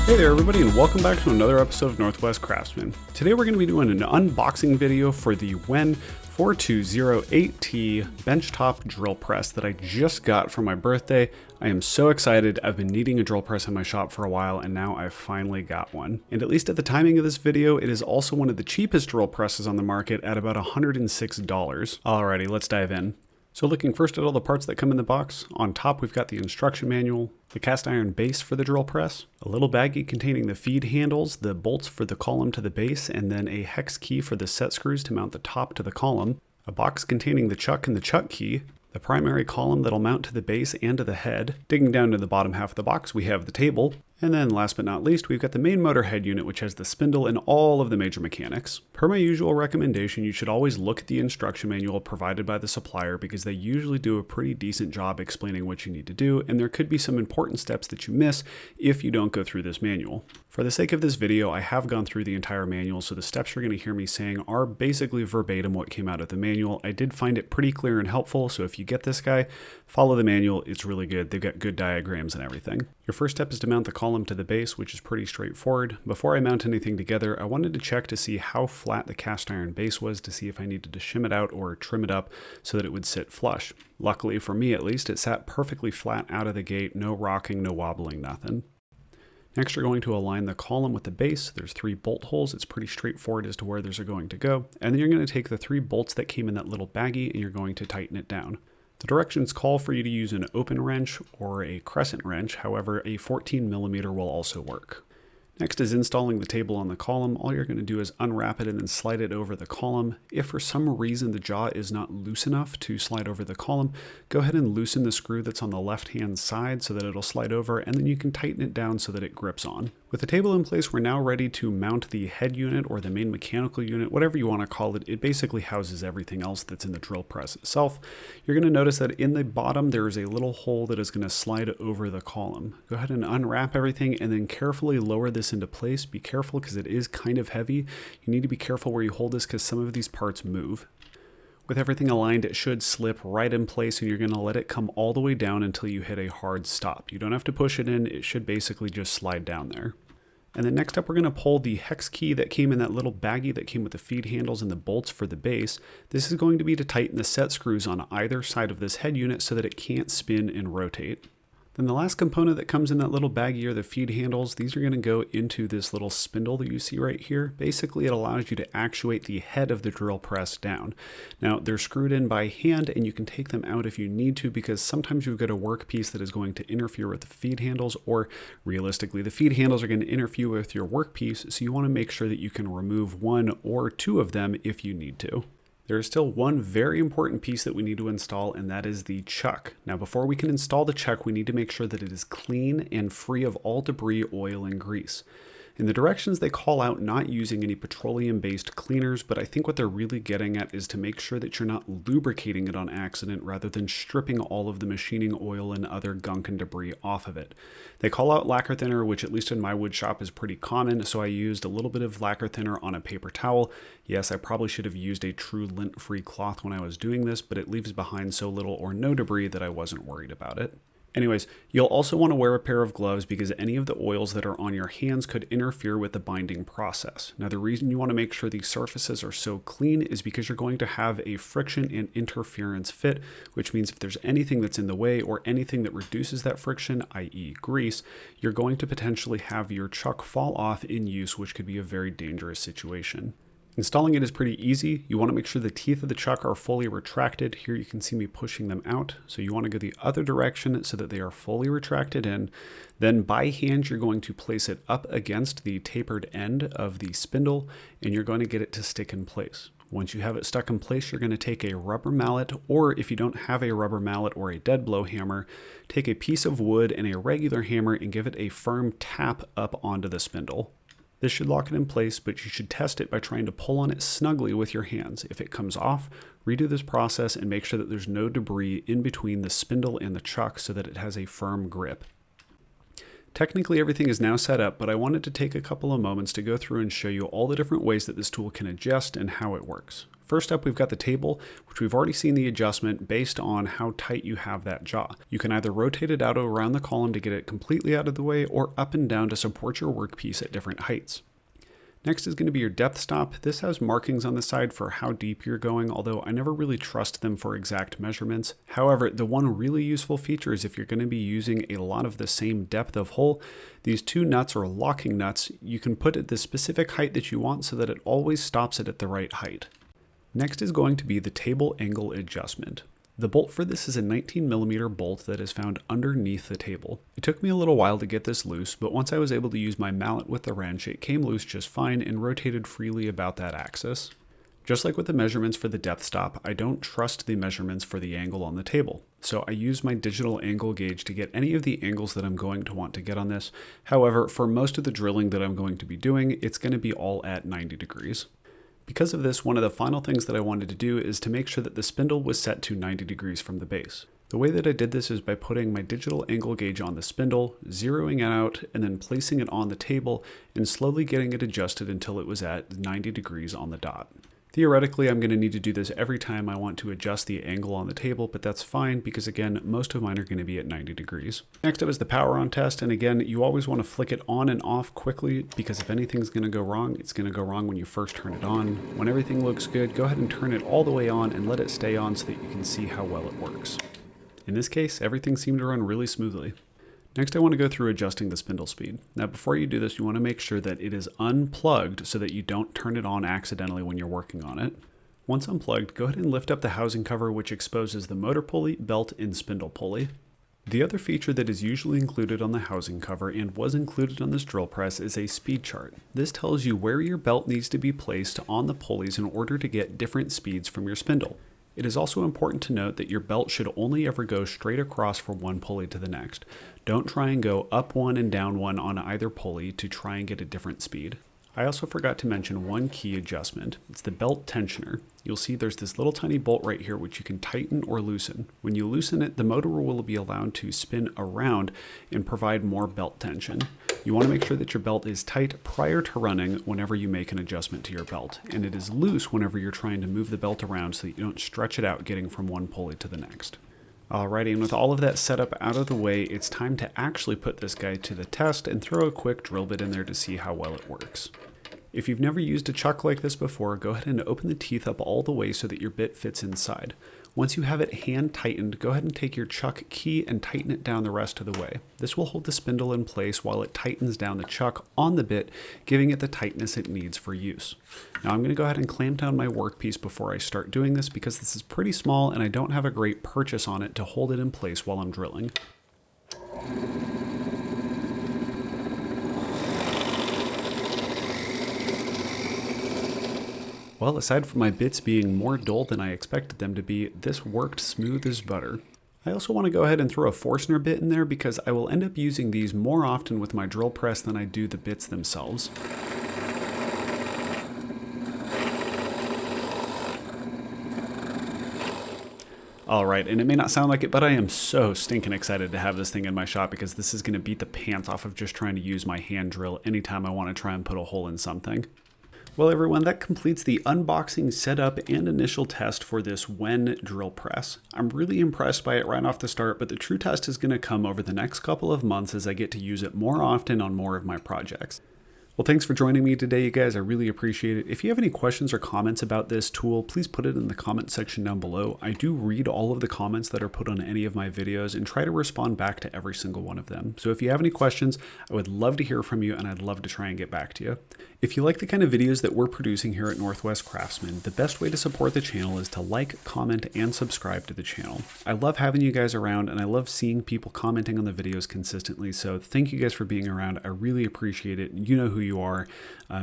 Hey there everybody, and welcome back to another episode of Northwest Craftsman. Today we're going to be doing an unboxing video for the WEN 4208T benchtop drill press that I just got for my birthday. I am so excited. I've been needing a drill press in my shop for a while, and now I've finally got one. And at least at the timing of this video, it is also one of the cheapest drill presses on the market at about $106. Alrighty, let's dive in. So looking first at all the parts that come in the box, on top we've got the instruction manual, the cast iron base for the drill press, a little baggie containing the feed handles, the bolts for the column to the base, and then a hex key for the set screws to mount the top to the column, a box containing the chuck and the chuck key, the primary column that'll mount to the base and to the head. Digging down to the bottom half of the box, we have the table. And then last but not least, we've got the main motor head unit, which has the spindle and all of the major mechanics. Per my usual recommendation, you should always look at the instruction manual provided by the supplier because they usually do a pretty decent job explaining what you need to do, and there could be some important steps that you miss if you don't go through this manual. For the sake of this video, I have gone through the entire manual, so the steps you're going to hear me saying are basically verbatim what came out of the manual. I did find it pretty clear and helpful, so if you get this guy, follow the manual. It's really good. They've got good diagrams and everything. Your first step is to mount the column to the base, which is pretty straightforward. Before I mount anything together, I wanted to check to see how flat the cast iron base was to see if I needed to shim it out or trim it up so that it would sit flush. Luckily for me at least, it sat perfectly flat out of the gate, no rocking, no wobbling, nothing. Next, you're going to align the column with the base. There's 3 bolt holes. It's pretty straightforward as to where those are going to go. And then you're going to take the 3 bolts that came in that little baggie and you're going to tighten it down. The directions call for you to use an open wrench or a crescent wrench, however, a 14mm will also work. Next is installing the table on the column. All you're going to do is unwrap it and then slide it over the column. If for some reason the jaw is not loose enough to slide over the column, go ahead and loosen the screw that's on the left-hand side so that it'll slide over, and then you can tighten it down so that it grips on. With the table in place, we're now ready to mount the head unit or the main mechanical unit, whatever you want to call it. It basically houses everything else that's in the drill press itself. You're going to notice that in the bottom there is a little hole that is going to slide over the column. Go ahead and unwrap everything and then carefully lower this into place. Be careful because it is kind of heavy. You need to be careful where you hold this because some of these parts move. With everything aligned, it should slip right in place, and you're going to let it come all the way down until you hit a hard stop. You don't have to push it in. It should basically just slide down there. And then next up, we're going to pull the hex key that came in that little baggie that came with the feed handles and the bolts for the base. This is going to be to tighten the set screws on either side of this head unit so that it can't spin and rotate. Then the last component that comes in that little baggie are the feed handles. These are going to go into this little spindle that you see right here. Basically, it allows you to actuate the head of the drill press down. Now, they're screwed in by hand, and you can take them out if you need to, because sometimes you've got a workpiece that is going to interfere with the feed handles, or realistically, the feed handles are going to interfere with your workpiece, so you want to make sure that you can remove 1 or 2 of them if you need to. There is still one very important piece that we need to install, and that is the chuck. Now, before we can install the chuck, we need to make sure that it is clean and free of all debris, oil, and grease. In the directions, they call out not using any petroleum-based cleaners, but I think what they're really getting at is to make sure that you're not lubricating it on accident rather than stripping all of the machining oil and other gunk and debris off of it. They call out lacquer thinner, which at least in my wood shop is pretty common, so I used a little bit of lacquer thinner on a paper towel. Yes, I probably should have used a true lint-free cloth when I was doing this, but it leaves behind so little or no debris that I wasn't worried about it. Anyways, you'll also want to wear a pair of gloves because any of the oils that are on your hands could interfere with the binding process. Now, the reason you want to make sure these surfaces are so clean is because you're going to have a friction and interference fit, which means if there's anything that's in the way or anything that reduces that friction, i.e. grease, you're going to potentially have your chuck fall off in use, which could be a very dangerous situation. Installing it is pretty easy. You want to make sure the teeth of the chuck are fully retracted. Here you can see me pushing them out. So you want to go the other direction so that they are fully retracted in. Then by hand, you're going to place it up against the tapered end of the spindle, and you're going to get it to stick in place. Once you have it stuck in place, you're going to take a rubber mallet, or if you don't have a rubber mallet or a dead blow hammer, take a piece of wood and a regular hammer and give it a firm tap up onto the spindle. This should lock it in place, but you should test it by trying to pull on it snugly with your hands. If it comes off, redo this process and make sure that there's no debris in between the spindle and the chuck so that it has a firm grip. Technically everything is now set up, but I wanted to take a couple of moments to go through and show you all the different ways that this tool can adjust and how it works. First up, we've got the table, which we've already seen the adjustment based on how tight you have that jaw. You can either rotate it out around the column to get it completely out of the way, or up and down to support your workpiece at different heights. Next is going to be your depth stop. This has markings on the side for how deep you're going, although I never really trust them for exact measurements. However, the one really useful feature is if you're going to be using a lot of the same depth of hole, these two nuts or locking nuts, you can put at the specific height that you want so that it always stops it at the right height. Next is going to be the table angle adjustment. The bolt for this is a 19mm bolt that is found underneath the table. It took me a little while to get this loose, but once I was able to use my mallet with the wrench, it came loose just fine and rotated freely about that axis. Just like with the measurements for the depth stop, I don't trust the measurements for the angle on the table. So I use my digital angle gauge to get any of the angles that I'm going to want to get on this. However, for most of the drilling that I'm going to be doing, it's going to be all at 90 degrees. Because of this, one of the final things that I wanted to do is to make sure that the spindle was set to 90 degrees from the base. The way that I did this is by putting my digital angle gauge on the spindle, zeroing it out, and then placing it on the table and slowly getting it adjusted until it was at 90 degrees on the dot. Theoretically, I'm going to need to do this every time I want to adjust the angle on the table, but that's fine because again, most of mine are going to be at 90 degrees. Next up is the power on test, and again, you always want to flick it on and off quickly because if anything's going to go wrong, it's going to go wrong when you first turn it on. When everything looks good, go ahead and turn it all the way on and let it stay on so that you can see how well it works. In this case, everything seemed to run really smoothly. Next, I want to go through adjusting the spindle speed. Now, before you do this, you want to make sure that it is unplugged so that you don't turn it on accidentally when you're working on it. Once unplugged, go ahead and lift up the housing cover, which exposes the motor pulley, belt, and spindle pulley. The other feature that is usually included on the housing cover and was included on this drill press is a speed chart. This tells you where your belt needs to be placed on the pulleys in order to get different speeds from your spindle. It is also important to note that your belt should only ever go straight across from one pulley to the next. Don't try and go up one and down one on either pulley to try and get a different speed. I also forgot to mention one key adjustment. It's the belt tensioner. You'll see there's this little tiny bolt right here which you can tighten or loosen. When you loosen it, the motor will be allowed to spin around and provide more belt tension. You want to make sure that your belt is tight prior to running whenever you make an adjustment to your belt, and it is loose whenever you're trying to move the belt around so that you don't stretch it out getting from one pulley to the next. Alrighty, and with all of that setup out of the way, it's time to actually put this guy to the test and throw a quick drill bit in there to see how well it works. If you've never used a chuck like this before, go ahead and open the teeth up all the way so that your bit fits inside. Once you have it hand tightened, go ahead and take your chuck key and tighten it down the rest of the way. This will hold the spindle in place while it tightens down the chuck on the bit, giving it the tightness it needs for use. Now I'm going to go ahead and clamp down my workpiece before I start doing this because this is pretty small and I don't have a great purchase on it to hold it in place while I'm drilling. Well, aside from my bits being more dull than I expected them to be, this worked smooth as butter. I also want to go ahead and throw a Forstner bit in there because I will end up using these more often with my drill press than I do the bits themselves. Alright, and it may not sound like it, but I am so stinking excited to have this thing in my shop because this is going to beat the pants off of just trying to use my hand drill anytime I want to try and put a hole in something. Well everyone, that completes the unboxing, setup, and initial test for this WEN drill press. I'm really impressed by it right off the start, but the true test is going to come over the next couple of months as I get to use it more often on more of my projects. Well, thanks for joining me today, you guys. I really appreciate it. If you have any questions or comments about this tool, please put it in the comment section down below. I do read all of the comments that are put on any of my videos and try to respond back to every single one of them. So if you have any questions, I would love to hear from you and I'd love to try and get back to you. If you like the kind of videos that we're producing here at Northwest Craftsman, the best way to support the channel is to like, comment, and subscribe to the channel. I love having you guys around and I love seeing people commenting on the videos consistently, so thank you guys for being around. I really appreciate it. You know who you are.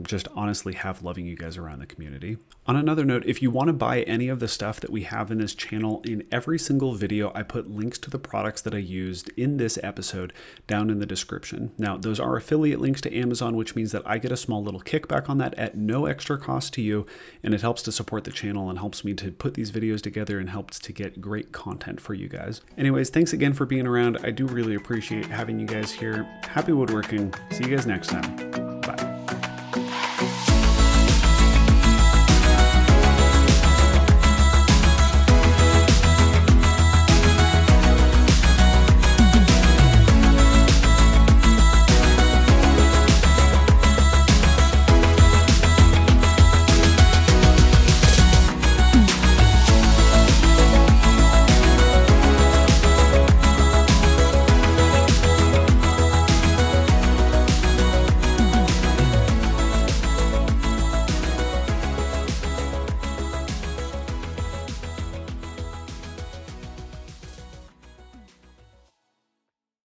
Just honestly have loving you guys around the community. On another note, if you want to buy any of the stuff that we have in this channel, in every single video I put links to the products that I used in this episode down in the description. Now those are affiliate links to Amazon, which means that I get a small little kickback on that at no extra cost to you, and it helps to support the channel and helps me to put these videos together and helps to get great content for you guys. Anyways, thanks again for being around. I do really appreciate having you guys here. Happy woodworking. See you guys next time.